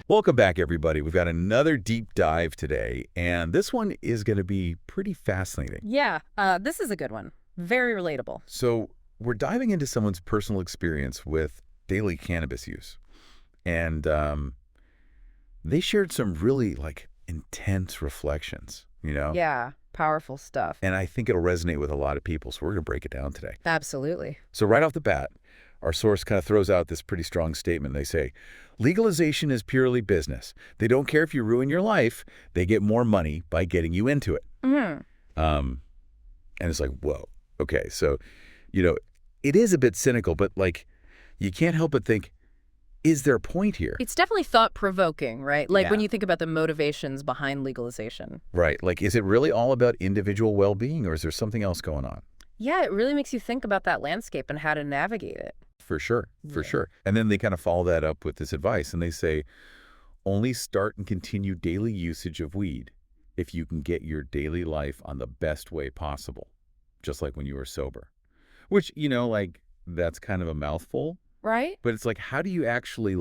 Welcome back, everybody. We've got another deep dive today, and this one is going to be pretty fascinating. Yeah, this is a good one. Very relatable. So we're diving into someone's personal experience with daily cannabis use, and they shared some really, intense reflections. Yeah, powerful stuff. And I think it'll resonate with a lot of people, so we're going to break it down today. Absolutely. So right off the bat, our source kind of throws out this pretty strong statement. They say, legalization is purely business. They don't care if you ruin your life. They get more money by getting you into it. Mm-hmm. And it's like, whoa. Okay, so, it is a bit cynical, but, you can't help but think, is there a point here? It's definitely thought-provoking, right? Like when Yeah. you think about the motivations behind legalization. Right. Is it really all about individual well-being, or is there something else going on? Yeah, it really makes you think about that landscape and how to navigate it. For sure. For Yeah. sure. And then they kind of follow that up with this advice, and they say, only start and continue daily usage of weed if you can get your daily life on the best way possible, just like when you were sober. Which, that's kind of a mouthful, Right? but it's like, how do you actually,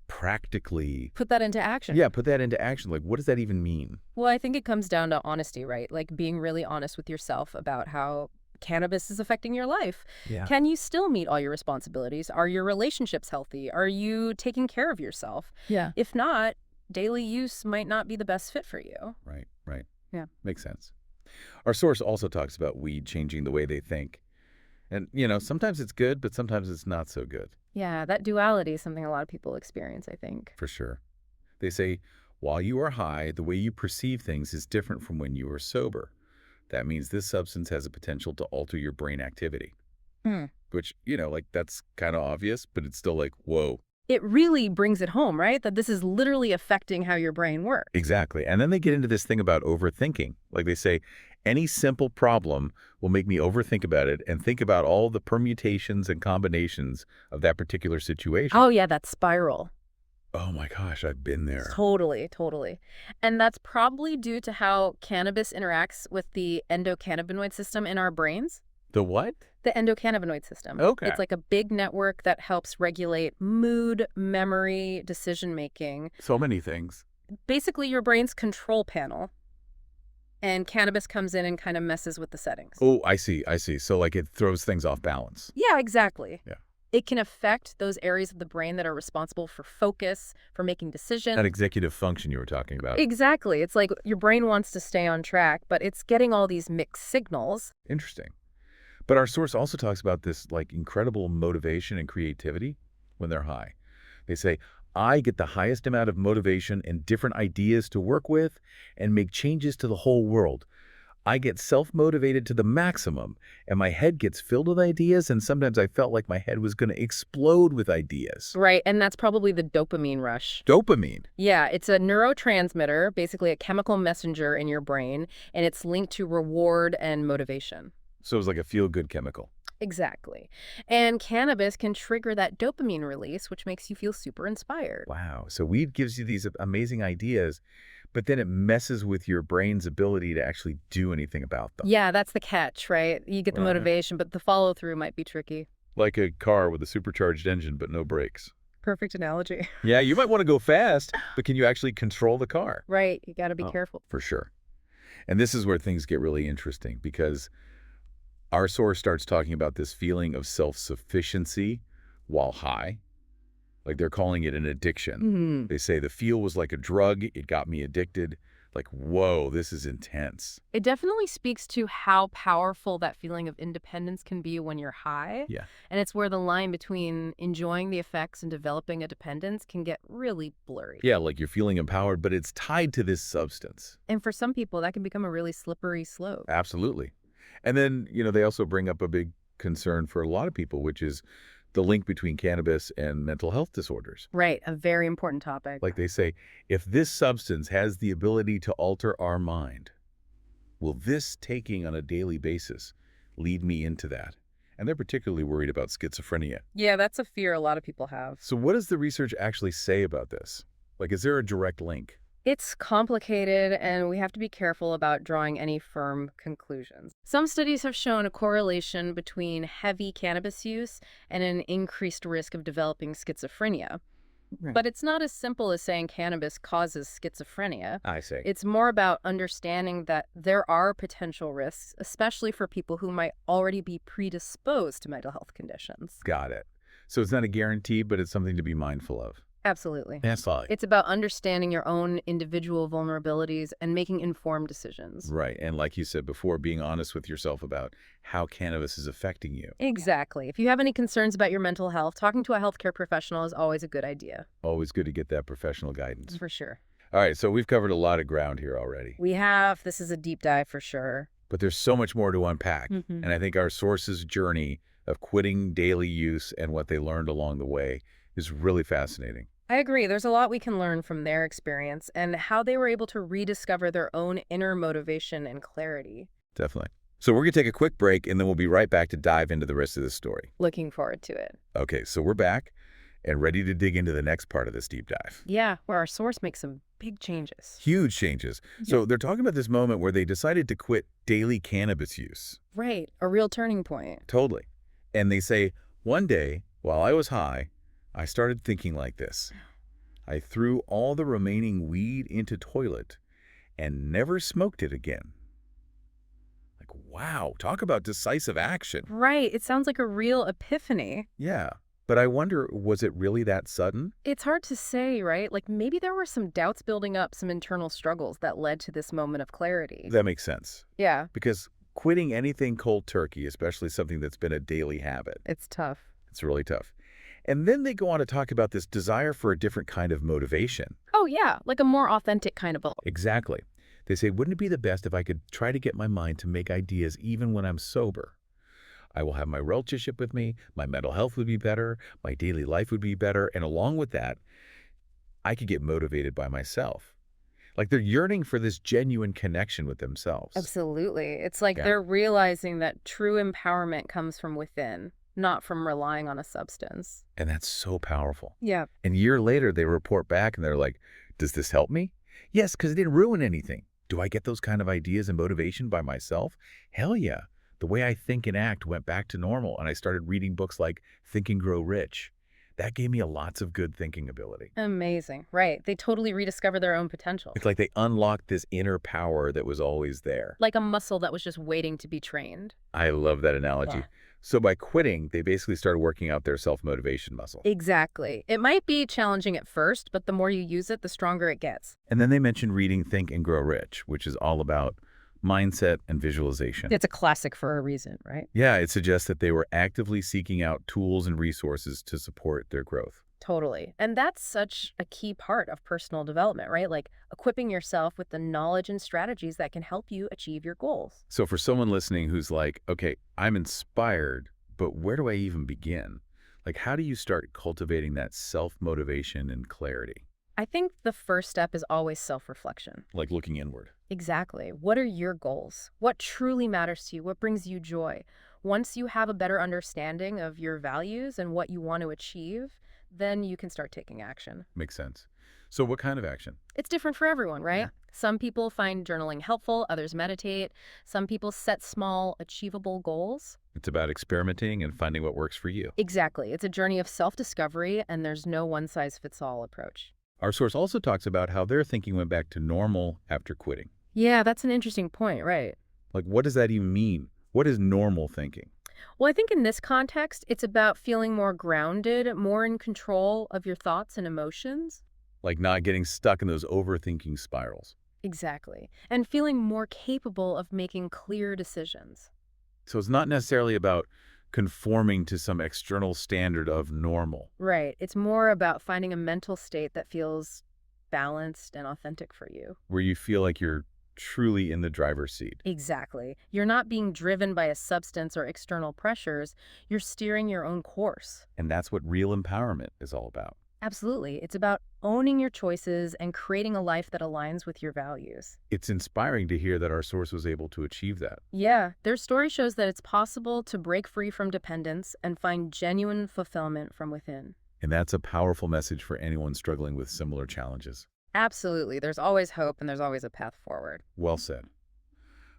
practically, Put that into action. yeah, put that into action? What does that even mean? Well, I think it comes down to honesty, right? Like being really honest with yourself about how cannabis is affecting your life. Yeah. Can you still meet all your responsibilities? Are your relationships healthy? Are you taking care of yourself? Yeah. If not, daily use might not be the best fit for you. Right, right. Yeah. Makes sense. Our source also talks about weed changing the way they think. And, sometimes it's good, but sometimes it's not so good. Yeah, that duality is something a lot of people experience, I think. For sure. They say, while you are high, the way you perceive things is different from when you are sober. That means this substance has a potential to alter your brain activity. Hmm. Which, that's kind of obvious, but it's still like, whoa. It really brings it home, right? That this is literally affecting how your brain works. Exactly. And then they get into this thing about overthinking. Like they say, any simple problem will make me overthink about it and think about all the permutations and combinations of that particular situation. Oh, yeah, that spiral. Oh my gosh, I've been there. Totally, totally. And that's probably due to how cannabis interacts with the endocannabinoid system in our brains. The what? The endocannabinoid system. Okay. It's like a big network that helps regulate mood, memory, decision-making. So many things. Basically, your brain's control panel. And cannabis comes in and kind of messes with the settings. Oh, I see. So it throws things off balance. Yeah, exactly. Yeah. It can affect those areas of the brain that are responsible for focus, for making decisions. That executive function you were talking about. Exactly. It's like your brain wants to stay on track, but it's getting all these mixed signals. Interesting. But our source also talks about this incredible motivation and creativity when they're high. They say, I get the highest amount of motivation and different ideas to work with and make changes to the whole world. I get self-motivated to the maximum, and my head gets filled with ideas, and sometimes I felt like my head was going to explode with ideas. Right, and that's probably the dopamine rush. Dopamine. Yeah, it's a neurotransmitter, basically a chemical messenger in your brain, and it's linked to reward and motivation. So it was like a feel-good chemical. Exactly. And cannabis can trigger that dopamine release, which makes you feel super inspired. Wow. So weed gives you these amazing ideas, but then it messes with your brain's ability to actually do anything about them. Yeah, that's the catch, right? You get the Right. motivation, but the follow-through might be tricky. Like a car with a supercharged engine, but no brakes. Perfect analogy. Yeah, you might want to go fast, but can you actually control the car? Right, you got to be Oh, careful. For sure. And this is where things get really interesting because our source starts talking about this feeling of self-sufficiency while high. Like they're calling it an addiction. Mhm. They say the feel was like a drug. It got me addicted. Like, whoa, this is intense. It definitely speaks to how powerful that feeling of independence can be when you're high. Yeah. And it's where the line between enjoying the effects and developing a dependence can get really blurry. Yeah, like you're feeling empowered, but it's tied to this substance. And for some people, that can become a really slippery slope. Absolutely. And then, they also bring up a big concern for a lot of people, which is the link between cannabis and mental health disorders. Right, a very important topic. Like they say, if this substance has the ability to alter our mind, will this taking on a daily basis lead me into that? And they're particularly worried about schizophrenia. Yeah, that's a fear a lot of people have. So what does the research actually say about this? Is there a direct link? It's complicated, and we have to be careful about drawing any firm conclusions. Some studies have shown a correlation between heavy cannabis use and an increased risk of developing schizophrenia. Right. But it's not as simple as saying cannabis causes schizophrenia. I see. It's more about understanding that there are potential risks, especially for people who might already be predisposed to mental health conditions. Got it. So it's not a guarantee, but it's something to be mindful of. Absolutely. That's all. It's about understanding your own individual vulnerabilities and making informed decisions. Right. And like you said before, being honest with yourself about how cannabis is affecting you. Exactly. If you have any concerns about your mental health, talking to a healthcare professional is always a good idea. Always good to get that professional guidance. For sure. All right. So we've covered a lot of ground here already, We have. This is a deep dive for sure. but there's so much more to unpack. Mhm. And I think our source's journey of quitting daily use and what they learned along the way is really fascinating. I agree. There's a lot we can learn from their experience and how they were able to rediscover their own inner motivation and clarity. Definitely. So we're going to take a quick break, and then we'll be right back to dive into the rest of the story. Looking forward to it. Okay, so we're back and ready to dig into the next part of this deep dive. Yeah, where our source makes some big changes. Huge changes. So they're talking about this moment where they decided to quit daily cannabis use. Right. A real turning point. Totally. And they say, one day, while I was high, I started thinking like this. I threw all the remaining weed into toilet and never smoked it again. Like, wow, talk about decisive action. Right. It sounds like a real epiphany. Yeah, but I wonder, was it really that sudden? It's hard to say, right? Like maybe there were some doubts building up, some internal struggles that led to this moment of clarity. That makes sense. Yeah, Because quitting anything cold turkey, especially something that's been a daily habit, it's tough. it's really tough. And then they go on to talk about this desire for a different kind of motivation. Oh, yeah, like a more authentic kind of. Exactly. They say, wouldn't it be the best if I could try to get my mind to make ideas even when I'm sober? I will have my relationship with me, my mental health would be better, my daily life would be better, and along with that, I could get motivated by myself. Like they're yearning for this genuine connection with themselves. Absolutely. It's like Yeah. they're realizing that true empowerment comes from within, not from relying on a substance. And that's so powerful. Yeah. And a year later, they report back and they're like, does this help me? Yes, because it didn't ruin anything. Do I get those kind of ideas and motivation by myself? Hell yeah. The way I think and act went back to normal, and I started reading books like Think and Grow Rich. That gave me lots of good thinking ability. Amazing. Right. They totally rediscover their own potential. It's like they unlocked this inner power that was always there. Like a muscle that was just waiting to be trained. I love that analogy. Yeah. So by quitting, they basically started working out their self-motivation muscle. Exactly. It might be challenging at first, but the more you use it, the stronger it gets. And then they mentioned reading Think and Grow Rich, which is all about mindset and visualization. It's a classic for a reason, right? Yeah, it suggests that they were actively seeking out tools and resources to support their growth. Totally. And that's such a key part of personal development, right? Like equipping yourself with the knowledge and strategies that can help you achieve your goals. So for someone listening who's like, okay, I'm inspired, but where do I even begin? Like, how do you start cultivating that self-motivation and clarity? I think the first step is always self-reflection. Like looking inward. Exactly. What are your goals? What truly matters to you? What brings you joy? Once you have a better understanding of your values and what you want to achieve, then you can start taking action. Makes sense. So what kind of action? It's different for everyone, right? Yeah. Some people find journaling helpful, others meditate. Some people set small, achievable goals. It's about experimenting and finding what works for you. Exactly. It's a journey of self-discovery, and there's no one-size-fits-all approach. Our source also talks about how their thinking went back to normal after quitting. Yeah, that's an interesting point, right? Like, what does that even mean? What is normal thinking? Well, I think in this context, it's about feeling more grounded, more in control of your thoughts and emotions. Like not getting stuck in those overthinking spirals. Exactly. And feeling more capable of making clear decisions. So it's not necessarily about conforming to some external standard of normal. Right. It's more about finding a mental state that feels balanced and authentic for you. Where you feel like you're truly in the driver's seat. Exactly. You're not being driven by a substance or external pressures. You're steering your own course. And that's what real empowerment is all about. Absolutely. It's about owning your choices and creating a life that aligns with your values. It's inspiring to hear that our source was able to achieve that. Yeah, their story shows that it's possible to break free from dependence and find genuine fulfillment from within. And that's a powerful message for anyone struggling with similar challenges. Absolutely. There's always hope and there's always a path forward. Well said.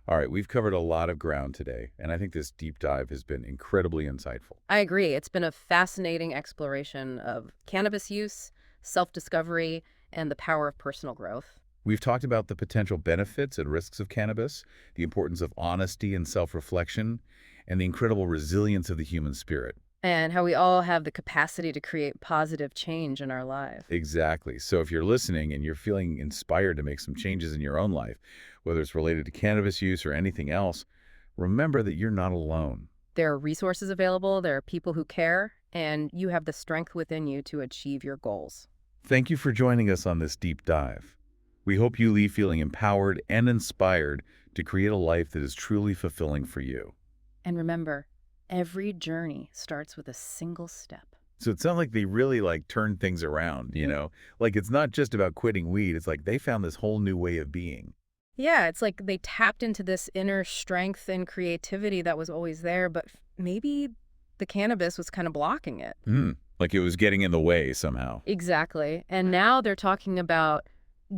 All right, we've covered a lot of ground today, and I think this deep dive has been incredibly insightful. I agree. It's been a fascinating exploration of cannabis use, self-discovery, and the power of personal growth. We've talked about the potential benefits and risks of cannabis, the importance of honesty and self-reflection, and the incredible resilience of the human spirit. And how we all have the capacity to create positive change in our life. Exactly. So if you're listening and you're feeling inspired to make some changes in your own life, whether it's related to cannabis use or anything else, remember that you're not alone. There are resources available, there are people who care, and you have the strength within you to achieve your goals. Thank you for joining us on this deep dive. We hope you leave feeling empowered and inspired to create a life that is truly fulfilling for you. And remember, every journey starts with a single step. So it sounds like they really turned things around, you know? Like it's not just about quitting weed. It's like they found this whole new way of being. Yeah, it's like they tapped into this inner strength and creativity that was always there, but maybe the cannabis was kind of blocking it. Like it was getting in the way somehow. Exactly. And now they're talking about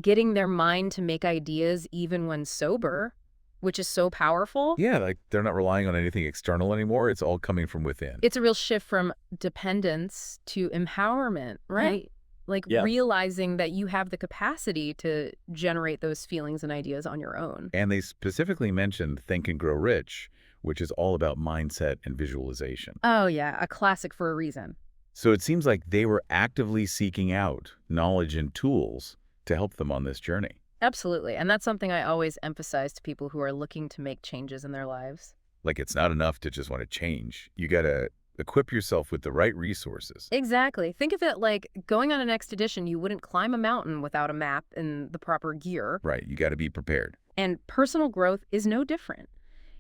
getting their mind to make ideas even when sober, which is so powerful. Yeah, like they're not relying on anything external anymore. It's all coming from within. It's a real shift from dependence to empowerment, right? Like Yeah. realizing that you have the capacity to generate those feelings and ideas on your own. And they specifically mentioned Think and Grow Rich, which is all about mindset and visualization. Oh, yeah, a classic for a reason. So it seems like they were actively seeking out knowledge and tools to help them on this journey. Absolutely. And that's something I always emphasize to people who are looking to make changes in their lives. Like it's not enough to just want to change. You got to equip yourself with the right resources. Exactly. Think of it like going on an expedition. You wouldn't climb a mountain without a map and the proper gear. Right. You got to be prepared. And personal growth is no different.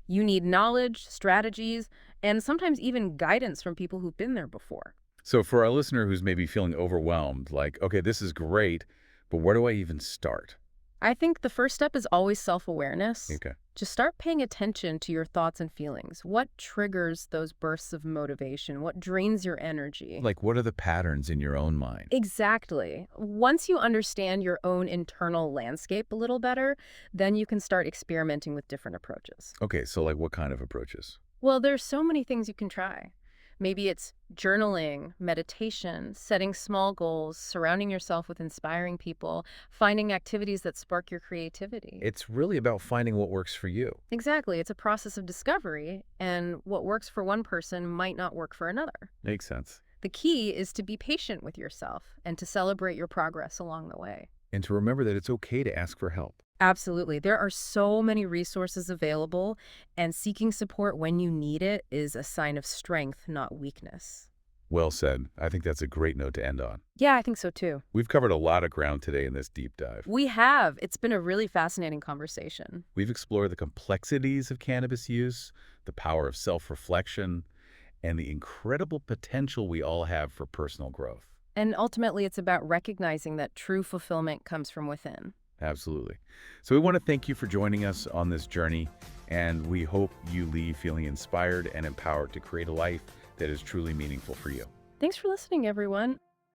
You need knowledge, strategies, and sometimes even guidance from people who've been there before. So for our listener who's maybe feeling overwhelmed, like, okay, this is great, but where do I even start? I think the first step is always self-awareness. Okay. Just start paying attention to your thoughts and feelings. What triggers those bursts of motivation? What drains your energy? Like, what are the patterns in your own mind? Exactly. Once you understand your own internal landscape a little better, then you can start experimenting with different approaches. Okay, so like what kind of approaches? Well, there's so many things you can try. Maybe it's journaling, meditation, setting small goals, surrounding yourself with inspiring people, finding activities that spark your creativity. It's really about finding what works for you. Exactly. It's a process of discovery, and what works for one person might not work for another. Makes sense. The key is to be patient with yourself and to celebrate your progress along the way. And to remember that it's okay to ask for help. Absolutely. There are so many resources available, and seeking support when you need it is a sign of strength, not weakness. Well said. I think that's a great note to end on. Yeah, I think so too. We've covered a lot of ground today in this deep dive. We have. It's been a really fascinating conversation. We've explored the complexities of cannabis use, the power of self-reflection, and the incredible potential we all have for personal growth. And ultimately, it's about recognizing that true fulfillment comes from within. Absolutely. So we want to thank you for joining us on this journey, and we hope you leave feeling inspired and empowered to create a life that is truly meaningful for you. Thanks for listening, everyone.